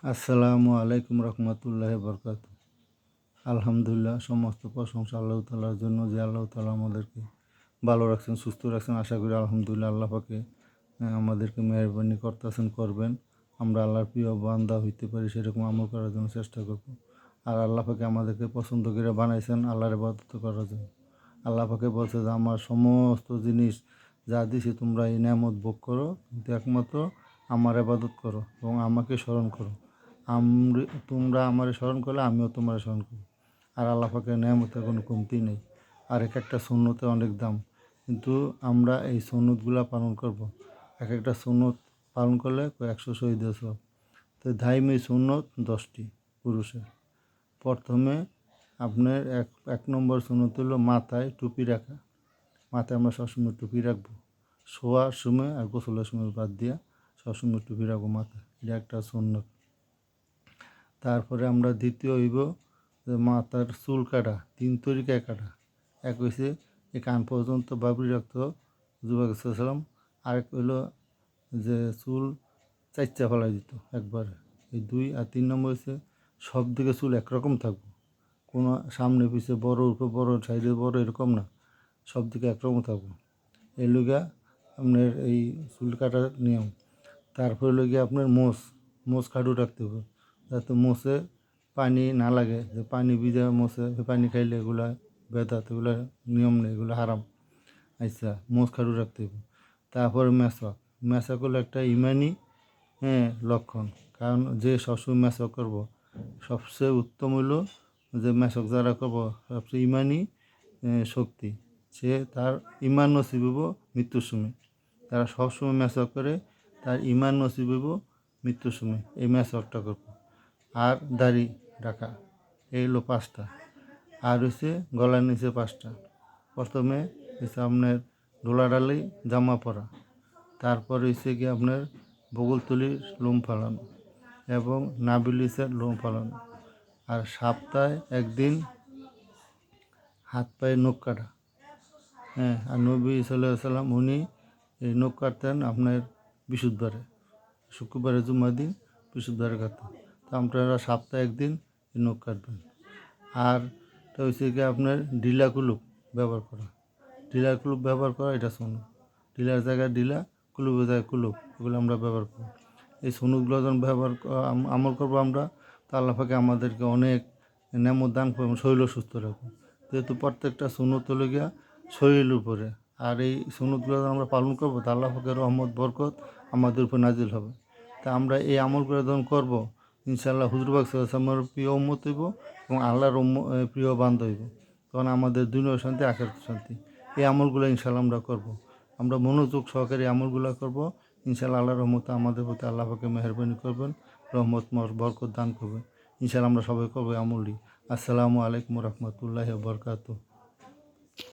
আসসালামু আলাইকুম রহমতুল্লাহি বরকাতু। আলহামদুলিল্লাহ, সমস্ত প্রশংসা আল্লাহ তাআলার জন্য যে আল্লাহ তাআলা আমাদেরকে ভালো রাখছেন, সুস্থ রাখছেন। আশা করি আলহামদুলিল্লাহ আল্লাহ পাকে আমাদেরকে মেহরবানি করতেছেন, করবেন। আমরা আল্লাহর প্রিয় বান্দা হইতে পারি সেরকম আমল করার জন্য চেষ্টা করব। আর আল্লাহ পাকে আমাদেরকে পছন্দ করে বানাইছেন আল্লাহর ইবাদত করার জন্য। আল্লাহ পাকে বলছে যে আমার সমস্ত জিনিস যা দিছি তোমরা এই নেয়ামত ভোগ করো, কিন্তু একমাত্র আমার ইবাদত করো এবং আমাকে স্মরণ করো। তোমরা আমারে স্মরণ করলে আমিও তোমারে স্মরণ করি। আর আল্লাহ পাকের নেয়ামতের কোনো কমতি নেই। আর এক একটা সুন্নতে অনেক দাম, কিন্তু আমরা এই সুন্নতগুলা পালন করব। এক একটা সুন্নত পালন করলে 100 শহীদের সওয়াব। তো ধাইমি সুন্নত 10টি পুরুষের। প্রথমে আপনার এক নম্বর সুন্নত হলো মাথায় টুপি রাখা। মাথায় আমরা সবসময় টুপি রাখবো। শোয়ার সময় আর গোসলের সময় বাদ দিয়া সবসময় টুপি রাখবো মাথায়। এটা একটা সুন্নত। তারপরে আমরা দ্বিতীয় হইব যে মাথার চুল কাটা 3 তরিকায় কাটা। এক হইছে এই কান পর্যন্ত বাবরি রাখতো যুবক সাল্লাম। আরেক হইলো যে চুল চাইচা ফেলাই দিত একবারে। এই 2 আর 3 নম্বর হচ্ছে সব দিকে চুল একরকম থাকবো, কোনো সামনে পিছে বড় উপরে বড় সাইডে বড় এরকম না, সব দিকে একরকম থাকবো। এই লইগা আপনার এই চুল কাটার নিয়ম। তারপরে লইগা আপনার মোষ খাড়ু রাখতে হবে, যাতে মোষে পানি না লাগে। যে পানি ভিজা মোষে পানি খাইলে এগুলা বেদাত, এগুলা নিয়ম নেই, এগুলো হারাম। আচ্ছা, মোষ খাড়ু রাখতে হবে। তারপরে মেসাক হলো একটা ইমানি লক্ষণ। কারণ যে সবসময় মেসাক করবো, সবচেয়ে উত্তম হইলো যে মেসাক যারা করবো সবচেয়ে ইমানি শক্তি, সে তার ইমান নসিব হইব মৃত্যুর সময়। তারা সবসময় মেসাক করে, তার ইমান নসিব হইব মৃত্যুর সময় এই মেসাকটা করবো। আর দাড়ি রাখা, এই হলো 5টা। আর হচ্ছে গলার নিচে 5টা। প্রথমে হচ্ছে আপনার ডোলাডালি জামা পরা। তারপর হচ্ছে কি আপনার বগলতলির লোম ফালানো এবং নাভিলিসের লোম ফালানো। আর সপ্তাহে একদিন হাত পায়ে নখ কাটা। আর নবী সাল্লাল্লাহু আলাইহি সাল্লাম উনি এই নখ কাটতেন আপনার বৃহস্পতিবারে, শুক্রবারে জুম্মার দিন, বৃহস্পতিবারে কাটতেন। তো আপনারা সপ্তাহে একদিন এই নখ কাটবেন। আর তো হচ্ছে কি আপনার ঢিলা কুলুপ ব্যবহার করা। ঢিলা কুলুপ ব্যবহার করা এটা সুন্নত। ঢিলার জায়গায় ঢিলা, কুলুপের জায়গায় কুলুপ, এগুলো আমরা ব্যবহার করি। এই সুন্নতগুলো যখন আমল করবো আমরা, তা আল্লাহ পাকে আমাদেরকে অনেক নেয়ামত দান করবেন, শরীরও সুস্থ রাখবেন। যেহেতু প্রত্যেকটা সুন্নত হলে গিয়া শরীরের উপরে। আর এই সুন্নতগুলো যখন আমরা পালন করবো, তা আল্লাহ পাকের রহমত বরকত আমাদের উপর নাজিল হবে। তা আমরা এই আমলগুলো যখন করবো, ইনশাআল্লাহ হুজুর পাক সাল্লাল্লাহু আলাইহি ওয়াসাল্লামের প্রিয় উম্মত হইব এবং আল্লাহর প্রিয় বান্দা হইব। তখন আমাদের দুনিয়ার শান্তি, আখিরাতের শান্তি। এই আমলগুলো ইনশাআল্লাহ আমরা করব। আমরা মনোযোগ সহকারে এই আমলগুলো করব। ইনশাআল্লাহ আল্লাহর রহমতে আমাদের প্রতি আল্লাহ পাকে মেহেরবানি করবেন, রহমত বরকত দান করবেন। ইনশাআল্লাহ আমরা সবাই করবো এই আমলটি। আসসালামু আলাইকুম রহমতুল্লাহি ওয়া বারাকাতুহু।